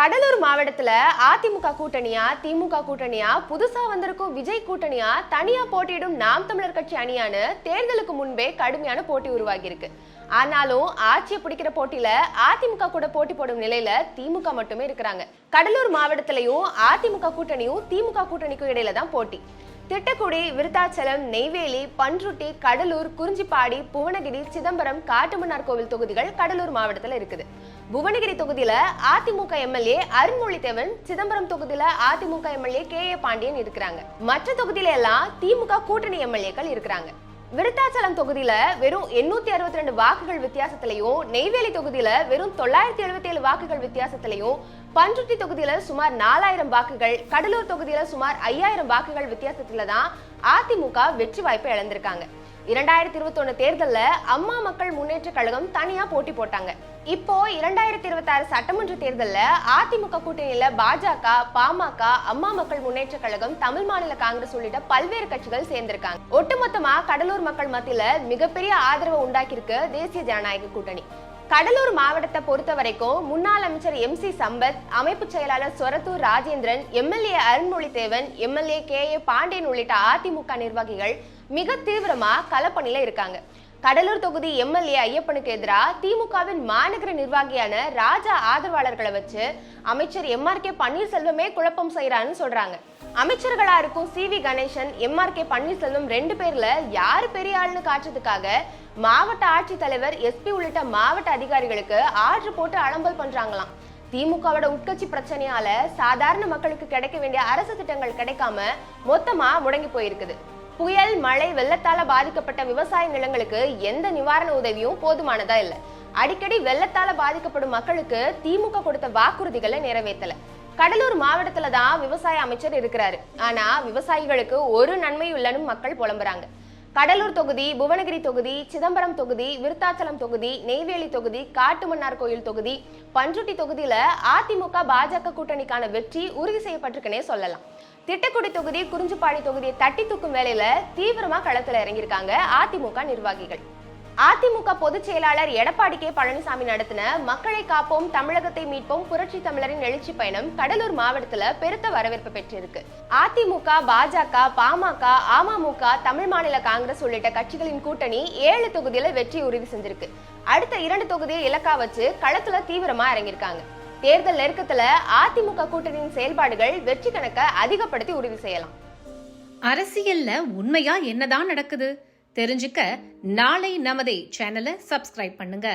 கடலூர் மாவட்டத்துல அதிமுக கூட்டணியா திமுக கூட்டணியா புதுசா வந்திருக்கும் விஜய் கூட்டணியா தனியா போட்டியிடும் நாம் தமிழர் கட்சி அணியானு தேர்தலுக்கு முன்பே கடுமையான போட்டி உருவாகி இருக்கு. ஆனாலும் ஆட்சியை பிடிக்கிற போட்டியில அதிமுக கூட போட்டி போடும் நிலையில திமுக மட்டுமே இருக்கிறாங்க. கடலூர் மாவட்டத்திலையும் அதிமுக கூட்டணியும் திமுக கூட்டணிக்கும் இடையில தான் போட்டி. திட்டக்குடி, விருத்தாச்சலம், நெய்வேலி, பன்ருட்டி, கடலூர், குறிஞ்சிப்பாடி, புவனகிரி, சிதம்பரம், காட்டுமன்னார் கோவில் தொகுதிகள் கடலூர் மாவட்டத்துல இருக்குது. புவனகிரி தொகுதியில அதிமுக எம்எல்ஏ அருண்மொழிதேவன், சிதம்பரம் தொகுதியில அதிமுக எம்எல்ஏ KA பாண்டியன் இருக்கிறாங்க. மற்ற தொகுதியில எல்லாம் திமுக கூட்டணி எம்எல்ஏக்கள் இருக்கிறாங்க. விருத்தாச்சலம் தொகுதியில வெறும் 862 வாக்குகள் வித்தியாசத்திலையும், நெய்வேலி தொகுதியில வெறும் 977 வாக்குகள் வித்தியாசத்திலையும், பன்ருட்டி தொகுதியில சுமார் 4000 வாக்குகள், கடலூர் தொகுதியில சுமார் 5000 வாக்குகள் வித்தியாசத்துல தான் அதிமுக வெற்றி வாய்ப்பை இழந்திருக்காங்க. 2021 தேர்தல்ல அம்மா மக்கள் முன்னேற்ற கழகம் தனியா போட்டி போட்டாங்க. இப்போ 2026 சட்டமன்ற தேர்தல்ல அதிமுக கூட்டணியில பாஜக, பாமக, அம்மா மக்கள் முன்னேற்ற கழகம், தமிழ் மாநில காங்கிரஸ் உள்ளிட்ட பல்வேறு கட்சிகள் சேர்ந்திருக்காங்க. ஒட்டுமொத்தமா கடலூர் மக்கள் மத்தியில மிகப்பெரிய ஆதரவை உண்டாக்கியிருக்கு தேசிய ஜனநாயக கூட்டணி. கடலூர் மாவட்டத்தை பொறுத்த வரைக்கும் முன்னாள் அமைச்சர் MC சம்பத், அமைப்பு செயலாளர் Sorathur Rajendran, MLA Arunmozhidevan, MLA KA Pandian உள்ளிட்ட அதிமுக நிர்வாகிகள் மிக தீவிரமா களப்பணியில இருக்காங்க. கடலூர் தொகுதி MLA ஐயப்பனுக்கு எதிராக திமுகவின் மாநகர நிர்வாகியான ராஜா ஆதரவாளர்களை வச்சு அமைச்சர் MRK பன்னீர்செல்வமே குழப்பம் செய்யறான்னு சொல்றாங்க. அமைச்சர்களா இருக்கும் CV கணேசன், MRK பன்னீர்செல்வம் 2 பேர்ல யாரு பெரிய ஆளுன்னு காட்டுறதுக்காக மாவட்ட ஆட்சித்தலைவர், SP உள்ளிட்ட மாவட்ட அதிகாரிகளுக்கு ஆர்டர் போட்டு அலம்பல் பண்றாங்களாம். திமுகவோட உட்கட்சி பிரச்சனையால சாதாரண மக்களுக்கு கிடைக்க வேண்டிய அரசு திட்டங்கள் கிடைக்காம மொத்தமா முடங்கி போயிருக்குது. புயல், மழை, வெள்ளத்தால பாதிக்கப்பட்ட விவசாய நிலங்களுக்கு எந்த நிவாரண உதவியும் போதுமானதா இல்ல. அடிக்கடி வெள்ளத்தால பாதிக்கப்படும் மக்களுக்கு திமுக கொடுத்த வாக்குறுதிகளை நிறைவேற்றல. கடலூர் மாவட்டத்துல தான் விவசாய அமைச்சர் இருக்கிறாரு. ஆனா விவசாயிகளுக்கு ஒரு நன்மையும் இல்லைன்னு மக்கள் புலம்புறாங்க. கடலூர் தொகுதி, புவனகிரி தொகுதி, சிதம்பரம் தொகுதி, விருத்தாச்சலம் தொகுதி, நெய்வேலி தொகுதி, காட்டுமன்னார் கோயில் தொகுதி, பன்ருட்டி தொகுதியில அதிமுக பாஜக கூட்டணிக்கான வெற்றி உறுதி செய்யப்பட்டிருக்குன்னே சொல்லலாம். திட்டக்குடி தொகுதி, குறிஞ்சிப்பாடி தொகுதியை தட்டி தூக்கும் வேலையில தீவிரமா களத்துல இறங்கியிருக்காங்க அதிமுக நிர்வாகிகள். அதிமுக பொதுச் செயலாளர் எடப்பாடி K பழனிசாமி நடத்தின மக்களை காப்போம், தமிழகத்தை மீட்போம், புரட்சி தமிழரின் எழுச்சி பயணம் கடலூர் மாவட்டத்துல பெருத்த வரவேற்பு பெற்றிருக்கு. அதிமுக, பாஜக, பாமக, அமமுக, தமிழ் மாநில காங்கிரஸ் உள்ளிட்ட கட்சிகளின் கூட்டணி 7 தொகுதியில வெற்றி உறுதி செஞ்சிருக்கு. அடுத்த 2 தொகுதியை இலக்கா வச்சு களத்துல தீவிரமா இறங்கியிருக்காங்க. தேர்தல் நெருக்கத்துல அதிமுக கூட்டணியின் செயல்பாடுகள் வெற்றி கணக்கை அதிகப்படுத்தி உறுதி செய்யலாம். அரசியல்ல உண்மையா என்னதான் நடக்குது தெரிஞ்சுக்க நாளை நமதே சேனலை சப்ஸ்கிரைப் பண்ணுங்க.